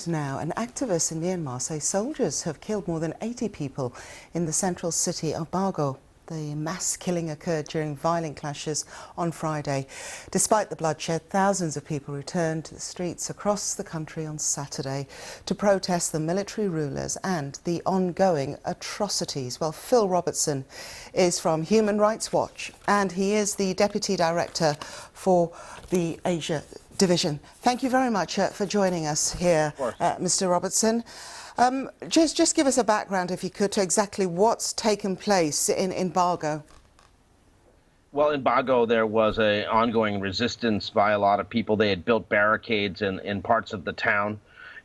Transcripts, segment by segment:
Now, and activists in Myanmar say soldiers have killed more than 80 people in the central city of Bago. The mass killing occurred during violent clashes on Friday. Despite the bloodshed, thousands of people returned to the streets across the country on Saturday to protest the military rulers and the ongoing atrocities. Well, Phil Robertson is from Human Rights Watch, and he is the Deputy Director for the Asia Division. Thank you very much for joining us here, Mr. Robertson. Just give us a background, if you could, to exactly what's taken place in Bago. Well, in Bago, there was an ongoing resistance by a lot of people. They had built barricades in parts of the town,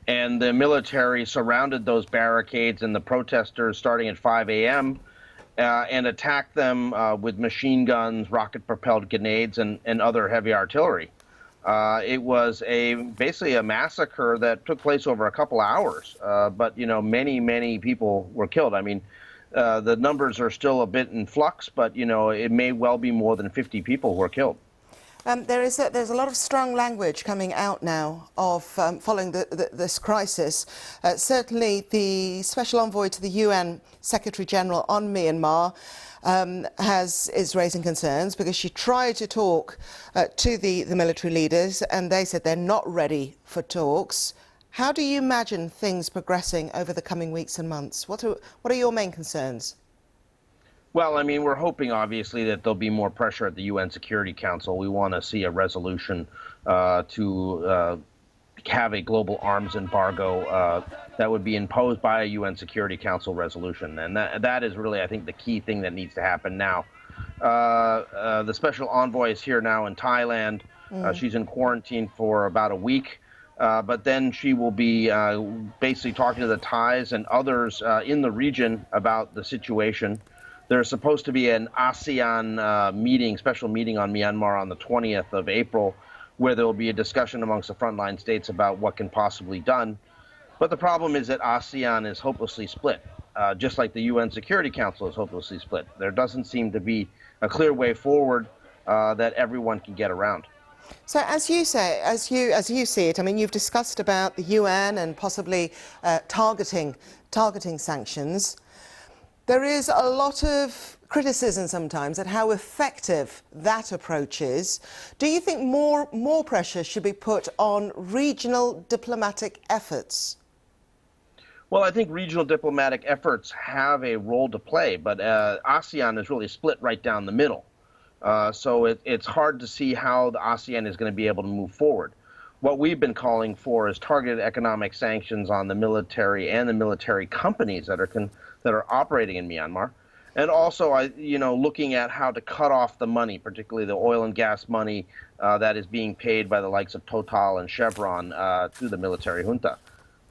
and the military surrounded those barricades and the protesters starting at 5 a.m. And attacked them with machine guns, rocket-propelled grenades, and other heavy artillery. It was basically a massacre that took place over a couple hours, but many people were killed. I mean, the numbers are still a bit in flux, but it may well be more than 50 people who were killed. There's a lot of strong language coming out now of following this crisis. Certainly, the Special Envoy to the UN Secretary General on Myanmar is raising concerns because she tried to talk to the military leaders, and they said they're not ready for talks. How do you imagine things progressing over the coming weeks and months? What are your main concerns? Well, I mean, we're hoping, obviously, that there'll be more pressure at the UN Security Council. We want to see a resolution to have a global arms embargo that would be imposed by a UN Security Council resolution. And that is really, I think, the key thing that needs to happen now. The Special Envoy is here now in Thailand. She's in quarantine for about a week. But then she will be basically talking to the Thais and others in the region about the situation. There's supposed to be an ASEAN special meeting on Myanmar on the 20th of April, where there will be a discussion amongst the frontline states about what can possibly be done. But the problem is that ASEAN is hopelessly split, just like the UN Security Council is hopelessly split. There doesn't seem to be a clear way forward that everyone can get around. So, as you see it, I mean, you've discussed about the UN and possibly targeting sanctions. There is a lot of criticism sometimes at how effective that approach is. Do you think more pressure should be put on regional diplomatic efforts? Well, I think regional diplomatic efforts have a role to play, but ASEAN is really split right down the middle. So it's hard to see how the ASEAN is going to be able to move forward. What we've been calling for is targeted economic sanctions on the military and the military companies that are operating in Myanmar, and also looking at how to cut off the money, particularly the oil and gas money that is being paid by the likes of Total and Chevron to the military junta.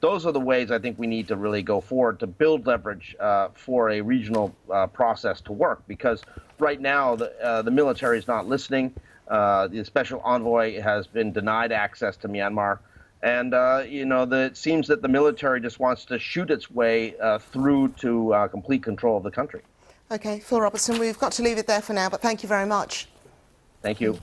Those are the ways I think we need to really go forward to build leverage for a regional process to work, because right now the military is not listening. The Special Envoy has been denied access to Myanmar. And, it seems that the military just wants to shoot its way through to complete control of the country. OK, Phil Robertson, we've got to leave it there for now, but thank you very much. Thank you.